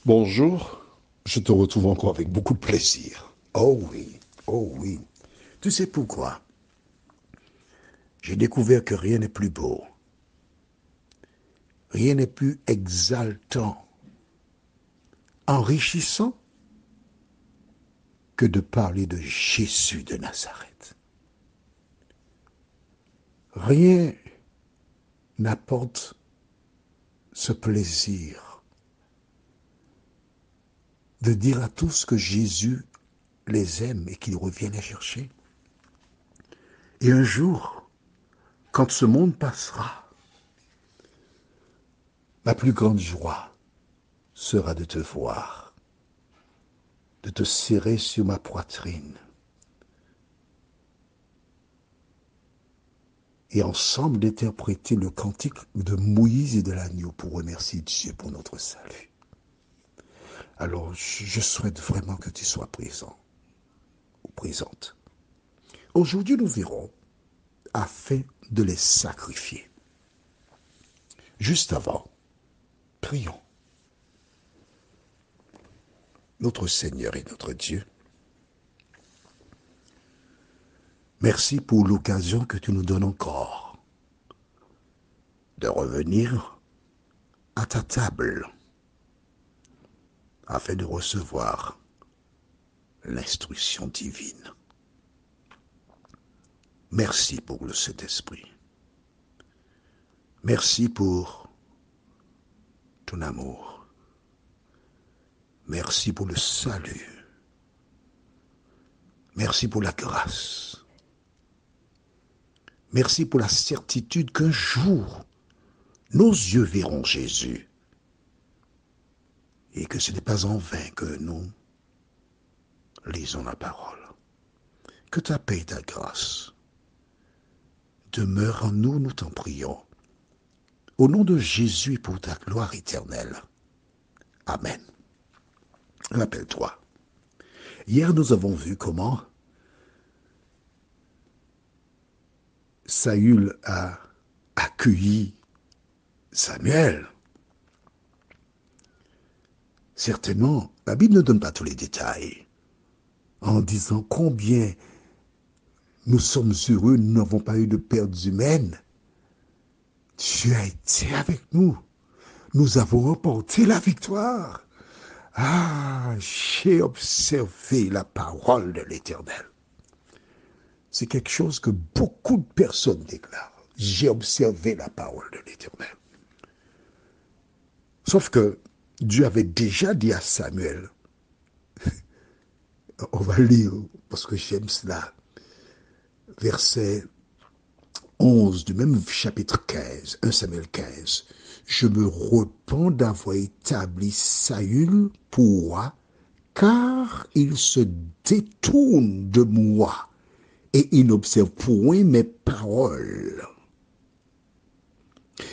Bonjour, je te retrouve encore avec beaucoup de plaisir. Oh oui, oh oui. Tu sais pourquoi? J'ai découvert que rien n'est plus beau, rien n'est plus exaltant, enrichissant que de parler de Jésus de Nazareth. Rien n'apporte ce plaisir de dire à tous que Jésus les aime et qu'il revient les chercher. Et un jour, quand ce monde passera, ma plus grande joie sera de te voir, de te serrer sur ma poitrine et ensemble d'interpréter le cantique de Moïse et de l'agneau pour remercier Dieu pour notre salut. Alors, je souhaite vraiment que tu sois présent ou présente. Aujourd'hui, nous verrons afin de les sacrifier. Juste avant, prions. Notre Seigneur et notre Dieu, merci pour l'occasion que tu nous donnes encore de revenir à ta table afin de recevoir l'instruction divine. Merci pour le Saint-Esprit. Merci pour ton amour. Merci pour le salut. Merci pour la grâce. Merci pour la certitude qu'un jour, nos yeux verront Jésus. Et que ce n'est pas en vain que nous lisons la parole. Que ta paix et ta grâce demeurent en nous, nous t'en prions. Au nom de Jésus et pour ta gloire éternelle. Amen. Rappelle-toi, hier nous avons vu comment Saül a accueilli Samuel. Certainement, la Bible ne donne pas tous les détails en disant combien nous sommes heureux, nous n'avons pas eu de pertes humaines. Dieu a été avec nous. Nous avons remporté la victoire. Ah, j'ai observé la parole de l'Éternel. C'est quelque chose que beaucoup de personnes déclarent. J'ai observé la parole de l'Éternel. Sauf que Dieu avait déjà dit à Samuel, on va lire parce que j'aime cela, verset 11 du même chapitre 15, 1 Samuel 15. Je me repens d'avoir établi Saül pour roi, car il se détourne de moi et il n'observe point mes paroles.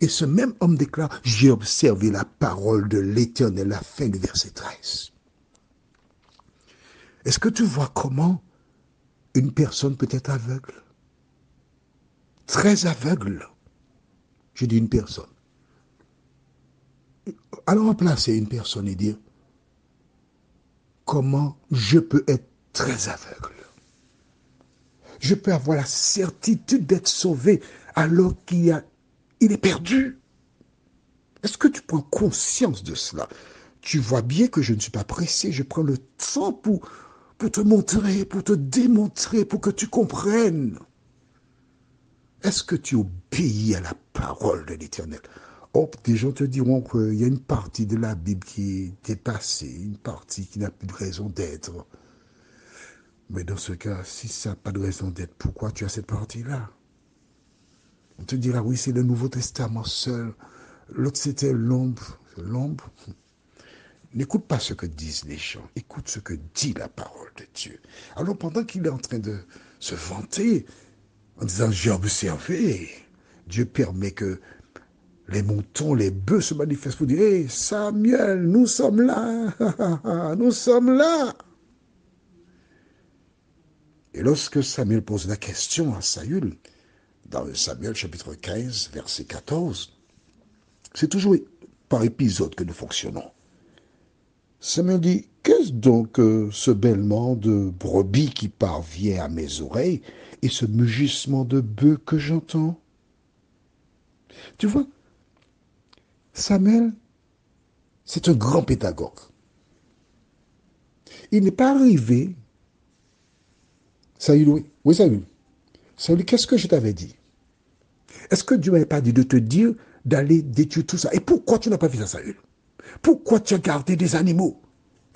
Et ce même homme déclare, j'ai observé la parole de l'Éternel, la fin du verset 13. Est-ce que tu vois comment une personne peut être aveugle? Très aveugle. Je dis une personne. Alors remplacer une personne et dire, comment je peux être très aveugle? Je peux avoir la certitude d'être sauvé alors qu'il est perdu. Est-ce que tu prends conscience de cela? Tu vois bien que je ne suis pas pressé, je prends le temps pour te montrer, pour te démontrer, pour que tu comprennes. Est-ce que tu obéis à la parole de l'Éternel? Oh, des gens te diront qu'il y a une partie de la Bible qui est dépassée, une partie qui n'a plus de raison d'être. Mais dans ce cas, si ça n'a pas de raison d'être, pourquoi tu as cette partie-là? On te dira, oui, c'est le Nouveau Testament seul. L'autre, c'était l'ombre. L'ombre. N'écoute pas ce que disent les gens. Écoute ce que dit la parole de Dieu. Alors, pendant qu'il est en train de se vanter, en disant, j'ai observé, Dieu permet que les moutons, les bœufs se manifestent pour dire, hé, Samuel, nous sommes là. Nous sommes là. Et lorsque Samuel pose la question à Saül, dans Samuel chapitre 15, verset 14, c'est toujours par épisode que nous fonctionnons. Samuel dit, qu'est-ce donc ce bêlement de brebis qui parvient à mes oreilles et ce mugissement de bœuf que j'entends? Tu vois, Samuel, c'est un grand pédagogue. Il n'est pas arrivé. Saül, oui. Oui, Saül. Saül, qu'est-ce que je t'avais dit? Est-ce que Dieu m'avait pas dit de te dire d'aller détruire tout ça? Et pourquoi tu n'as pas fait ça, Saül? Pourquoi tu as gardé des animaux?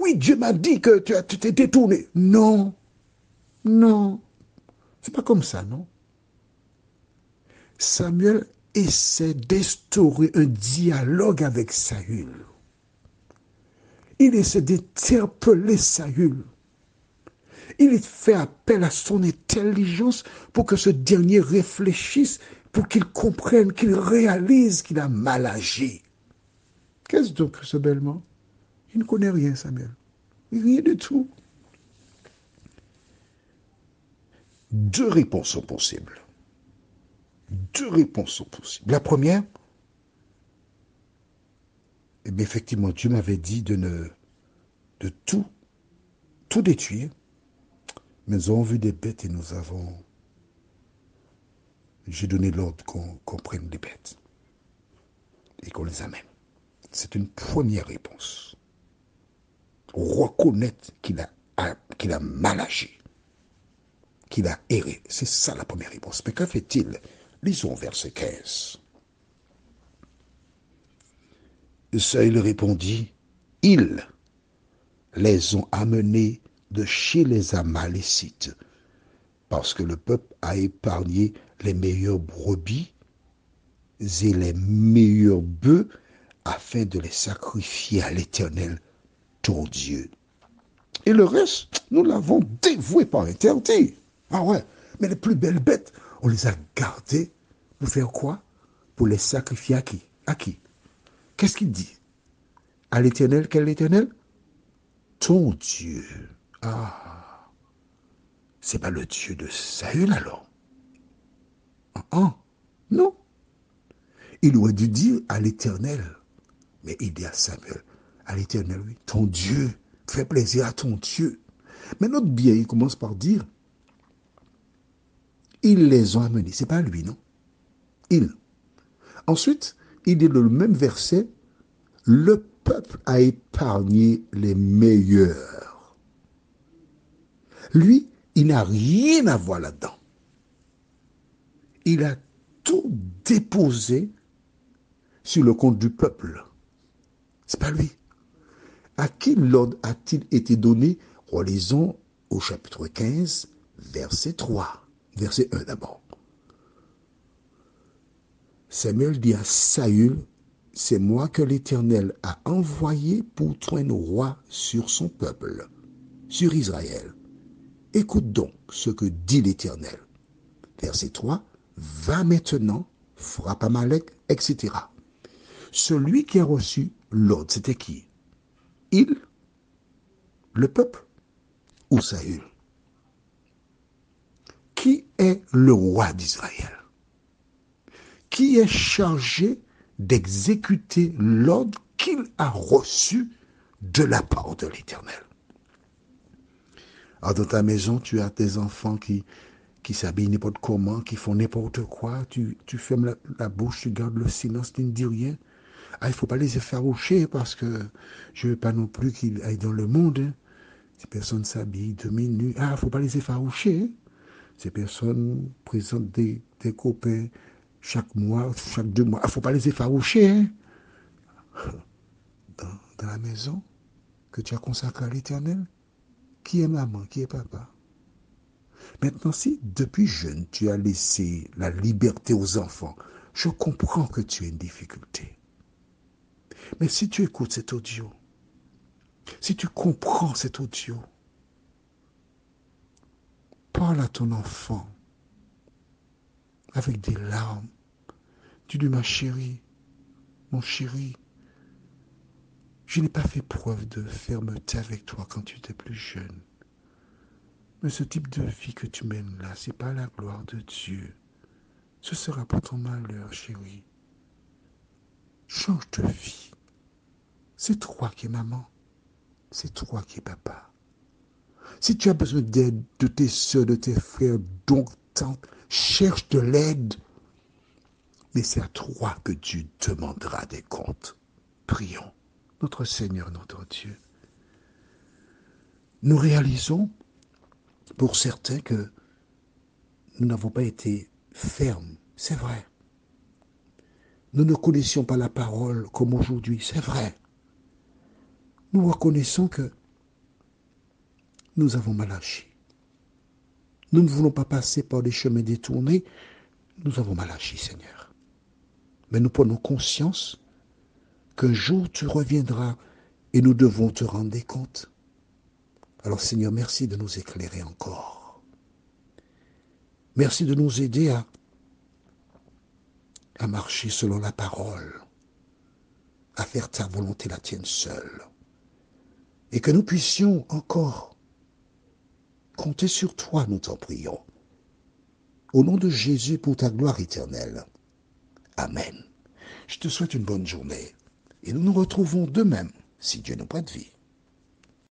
Oui, Dieu m'a dit que tu t'es détourné. Non, non. C'est pas comme ça, non? Samuel essaie d'instaurer un dialogue avec Saül. Il essaie d'interpeller Saül. Il fait appel à son intelligence pour que ce dernier réfléchisse, pour qu'il comprenne, qu'il réalise qu'il a mal agi. Qu'est-ce donc ce bêlement? Il ne connaît rien, Samuel. Rien du tout. Deux réponses sont possibles. Deux réponses sont possibles. La première, eh bien, effectivement, Dieu m'avait dit de tout détruire. Mais nous avons vu des bêtes et j'ai donné l'ordre qu'on prenne des bêtes et qu'on les amène. C'est une première réponse. Reconnaître qu'il a mal agi, qu'il a erré. C'est ça la première réponse. Mais que fait-il? Lisons verset 15. Saül répondit, ils les ont amenés de chez les Amalécites, parce que le peuple a épargné les meilleures brebis et les meilleurs bœufs afin de les sacrifier à l'Éternel, ton Dieu. Et le reste, nous l'avons dévoué par interdit. Ah ouais, mais les plus belles bêtes, on les a gardées pour faire quoi? Pour les sacrifier à qui? À qui? Qu'est-ce qu'il dit? À l'Éternel, quel Éternel? Ton Dieu. Ah, c'est pas le Dieu de Saül alors. Ah, non. Il aurait dû dire à l'Éternel. Mais il dit à Samuel, à l'Éternel, oui, ton Dieu, fais plaisir à ton Dieu. Mais notre bien, il commence par dire, ils les ont amenés. C'est pas lui, non? Ils. Ensuite, il dit dans le même verset, le peuple a épargné les meilleurs. Lui, il n'a rien à voir là-dedans. Il a tout déposé sur le compte du peuple. C'est pas lui. À qui l'ordre a-t-il été donné? Relisons au chapitre 15, verset 3. Verset 1 d'abord. Samuel dit à Saül, c'est moi que l'Éternel a envoyé pour traîner roi sur son peuple, sur Israël. Écoute donc ce que dit l'Éternel. Verset 3, va maintenant, frappe Amalek, etc. Celui qui a reçu l'ordre, c'était qui? Il, le peuple ou Saül? Qui est le roi d'Israël? Qui est chargé d'exécuter l'ordre qu'il a reçu de la part de l'Éternel? Alors dans ta maison, tu as tes enfants qui s'habillent n'importe comment, qui font n'importe quoi, tu fermes la bouche, tu gardes le silence, tu ne dis rien. Ah, il ne faut pas les effaroucher parce que je ne veux pas non plus qu'ils aillent dans le monde. Hein. Ces personnes s'habillent demi-nues. Ah, il ne faut pas les effaroucher. Hein. Ces personnes présentent des copains chaque mois, chaque 2 mois. Il ne faut pas les effaroucher. Hein. Dans la maison que tu as consacrée à l'Éternel, qui est maman, qui est papa? Maintenant, si depuis jeune, tu as laissé la liberté aux enfants, je comprends que tu as une difficulté. Mais si tu écoutes cet audio, si tu comprends cet audio, parle à ton enfant avec des larmes. Dis-lui, ma chérie, mon chéri, je n'ai pas fait preuve de fermeté avec toi quand tu étais plus jeune. Mais ce type de vie que tu mènes là, c'est pas la gloire de Dieu. Ce sera pour ton malheur, chérie. Change de vie. C'est toi qui es maman. c'est toi qui es papa. Si tu as besoin d'aide de tes soeurs, de tes frères, donc cherche de l'aide. Mais c'est à toi que tu demanderas des comptes. Prions. Notre Seigneur, notre Dieu, nous réalisons pour certains que nous n'avons pas été fermes. C'est vrai. Nous ne connaissions pas la parole comme aujourd'hui. C'est vrai. Nous reconnaissons que nous avons mal agi. Nous ne voulons pas passer par des chemins détournés. Nous avons mal agi, Seigneur. Mais nous prenons conscience qu'un jour tu reviendras et nous devons te rendre des comptes. Alors Seigneur, merci de nous éclairer encore. Merci de nous aider à marcher selon la parole, à faire ta volonté la tienne seule. Et que nous puissions encore compter sur toi, nous t'en prions. Au nom de Jésus, pour ta gloire éternelle. Amen. Je te souhaite une bonne journée et nous nous retrouvons demain, si Dieu nous prête vie.